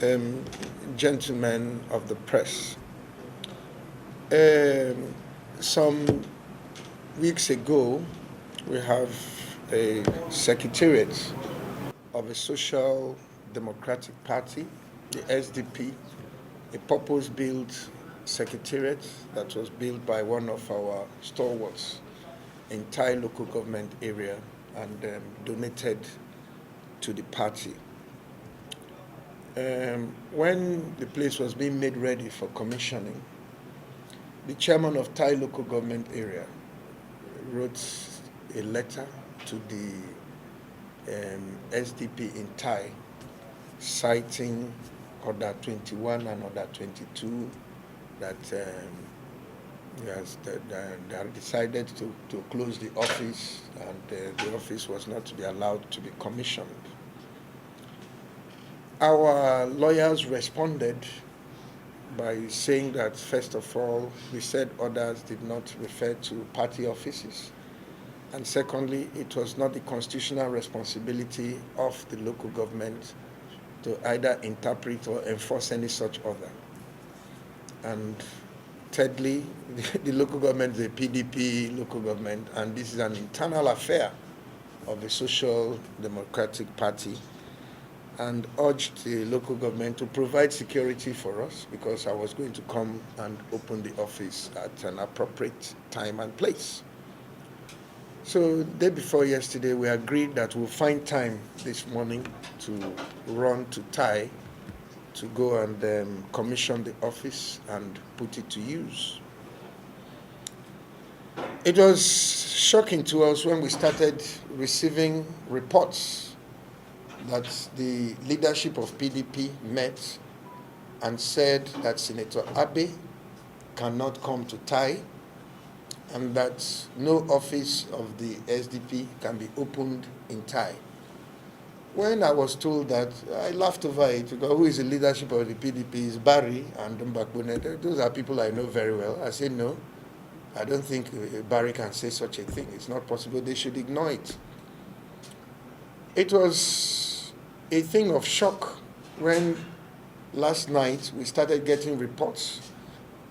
gentlemen of the press. Some weeks ago, we have a secretariat of a social democratic party, the SDP, a purpose-built secretariat that was built by one of our stalwarts in Tai local government area and donated to the party. When the place was being made ready for commissioning, the chairman of Tai local government area wrote a letter to the SDP in Tai, citing Order 21 and Order 22 that they had decided to close the office, and the office was not to be allowed to be commissioned. Our lawyers responded by saying that, first of all, we said orders did not refer to party offices. And secondly, it was not the constitutional responsibility of the local government to either interpret or enforce any such order. And thirdly, the local government is a PDP local government, and this is an internal affair of the Social Democratic Party, and urged the local government to provide security for us because I was going to come and open the office at an appropriate time and place. So the day before yesterday, we agreed that we'll find time this morning to run to Tai to go and commission the office and put it to use. It was shocking to us when we started receiving reports that the leadership of PDP met and said that Senator Abe cannot come to Tai and that no office of the SDP can be opened in Tai. When I was told that, I laughed over it because who is the leadership of the PDP is Barry and Mbakpone. Those are people I know very well. I said, no, I don't think Barry can say such a thing. It's not possible. They should ignore it. It was a thing of shock when last night we started getting reports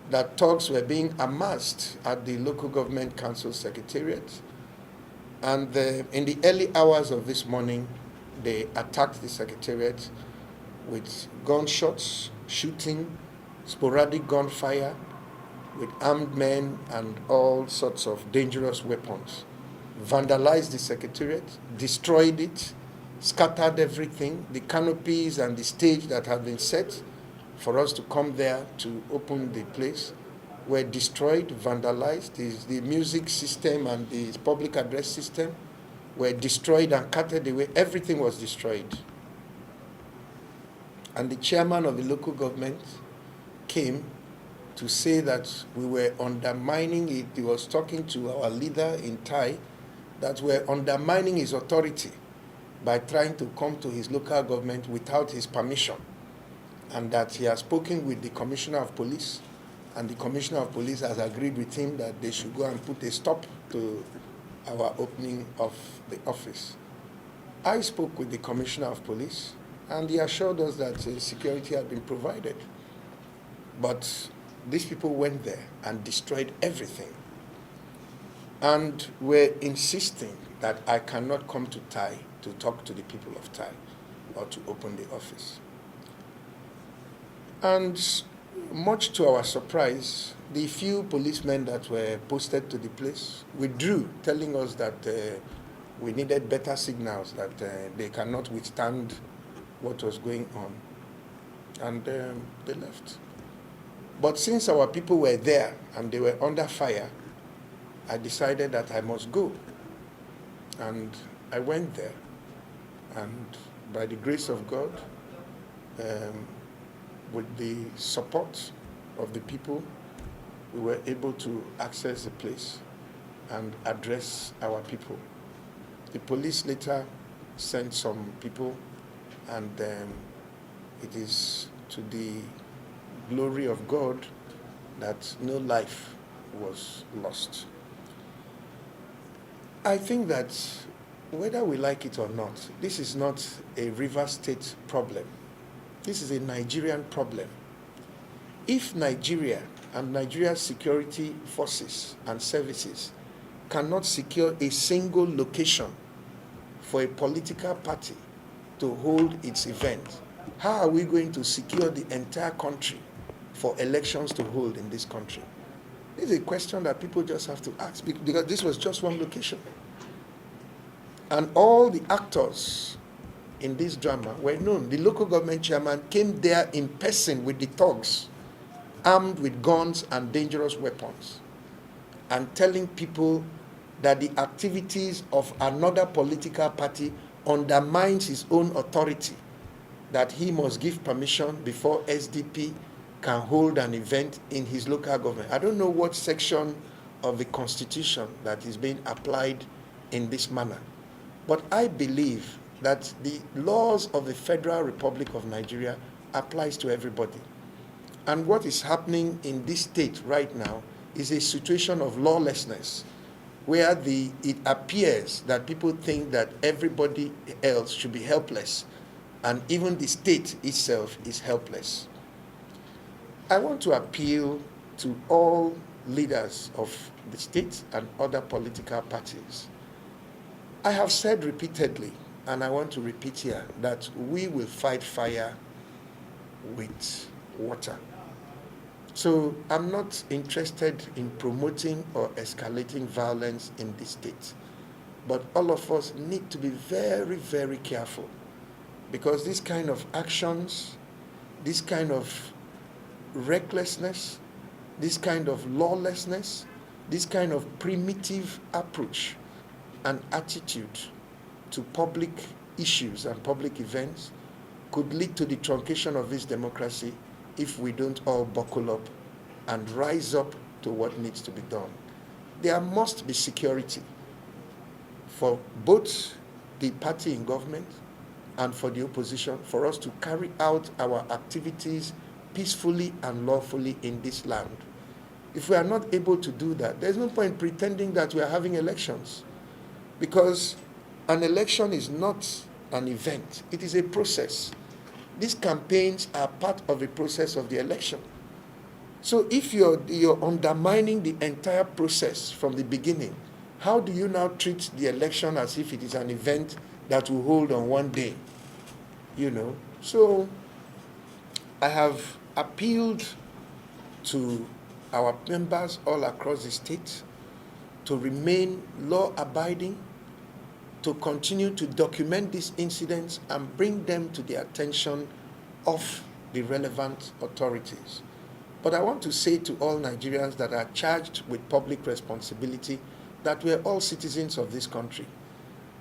that talks were being amassed at the local government council secretariat. And in the early hours of this morning, they attacked the secretariat with gunshots, shooting, sporadic gunfire, with armed men and all sorts of dangerous weapons, vandalized the secretariat, destroyed it, scattered everything, the canopies and the stage that had been set for us to come there to open the place were destroyed, vandalized. The music system and the public address system were destroyed and carted away. Everything was destroyed. And the chairman of the local government came to say that we were undermining it. He was talking to our leader in Tai that we're undermining his authority by trying to come to his local government without his permission, and that he has spoken with the Commissioner of Police, and the Commissioner of Police has agreed with him that they should go and put a stop to our opening of the office. I spoke with the Commissioner of Police, and he assured us that security had been provided. But these people went there and destroyed everything, and were insisting that I cannot come to Tai to talk to the people of Tai or to open the office. And much to our surprise, the few policemen that were posted to the place withdrew, telling us that we needed better signals, that they cannot withstand what was going on. And they left. But since our people were there and they were under fire, I decided that I must go. And I went there. And by the grace of God, with the support of the people, we were able to access the place and address our people. The police later sent some people, and it is to the glory of God that no life was lost. I think that whether we like it or not, this is not a Rivers State problem. This is a Nigerian problem. If Nigeria and Nigeria's security forces and services cannot secure a single location for a political party to hold its event, how are we going to secure the entire country for elections to hold in this country? This is a question that people just have to ask, because this was just one location. And all the actors in this drama were known. The local government chairman came there in person with the thugs, armed with guns and dangerous weapons, and telling people that the activities of another political party undermines his own authority, that he must give permission before SDP can hold an event in his local government. I don't know what section of the Constitution that is being applied in this manner, but I believe that the laws of the Federal Republic of Nigeria applies to everybody. And what is happening in this state right now is a situation of lawlessness, where it appears that people think that everybody else should be helpless, and even the state itself is helpless. I want to appeal to all leaders of the state and other political parties. I have said repeatedly, and I want to repeat here, that we will fight fire with water. So I'm not interested in promoting or escalating violence in this state. But all of us need to be very, very careful, because this kind of actions, this kind of recklessness, this kind of lawlessness, this kind of primitive approach and attitude to public issues and public events could lead to the truncation of this democracy if we don't all buckle up and rise up to what needs to be done. There must be security for both the party in government and for the opposition, for us to carry out our activities peacefully and lawfully in this land. If we are not able to do that, there's no point pretending that we are having elections, because an election is not an event, it is a process. These campaigns are part of the process of the election. So if you're undermining the entire process from the beginning, how do you now treat the election as if it is an event that will hold on one day? You know, so I have appealed to our members all across the state to remain law-abiding, to continue to document these incidents and bring them to the attention of the relevant authorities. But I want to say to all Nigerians that are charged with public responsibility that we're all citizens of this country.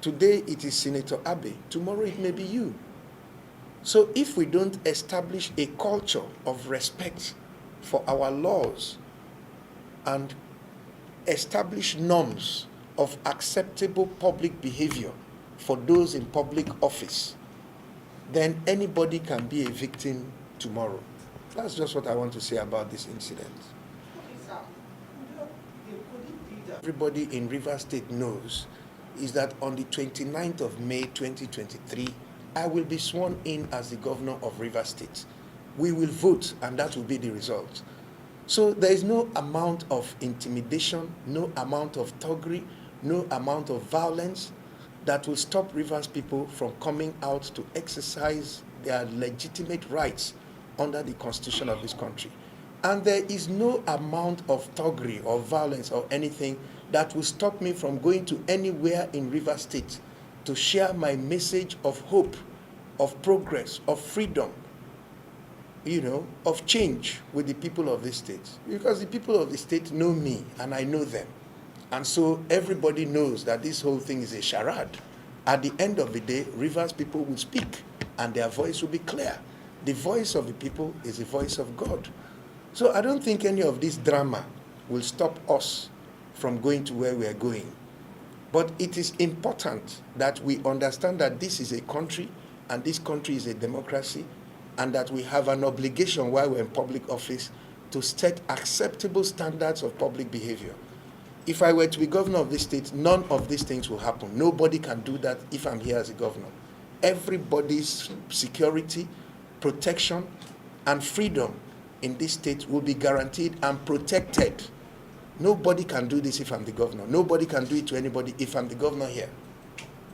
Today it is Senator Abe, tomorrow it may be you. So if we don't establish a culture of respect for our laws and establish norms of acceptable public behavior for those in public office, then anybody can be a victim tomorrow. That's just what I want to say about this incident. Everybody in Rivers State knows is that on the 29th of May 2023, I will be sworn in as the governor of Rivers State. We will vote, and that will be the result. So there is no amount of intimidation, no amount of thuggery, no amount of violence that will stop Rivers people from coming out to exercise their legitimate rights under the Constitution of this country. And there is no amount of thuggery or violence or anything that will stop me from going to anywhere in Rivers State to share my message of hope, of progress, of freedom, you know, of change with the people of this state. Because the people of the state know me and I know them. And so everybody knows that this whole thing is a charade. At the end of the day, Rivers people will speak and their voice will be clear. The voice of the people is the voice of God. So I don't think any of this drama will stop us from going to where we are going. But it is important that we understand that this is a country and this country is a democracy, and that we have an obligation while we're in public office to set acceptable standards of public behavior. If I were to be governor of this state, none of these things will happen. Nobody can do that if I'm here as a governor. Everybody's security protection, and freedom in this state will be guaranteed and protected. Nobody can do this if I'm the governor. Nobody can do it to anybody if I'm the governor here.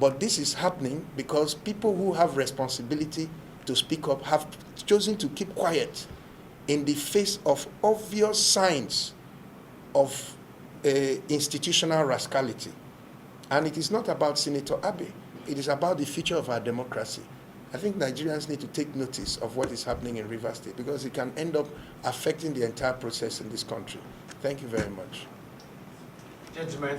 But this is happening because people who have responsibility to speak up have chosen to keep quiet in the face of obvious signs of institutional rascality. And it is not about Senator Abe. It is about the future of our democracy. I think Nigerians need to take notice of what is happening in Rivers State because it can end up affecting the entire process in this country. Thank you very much. Gentlemen,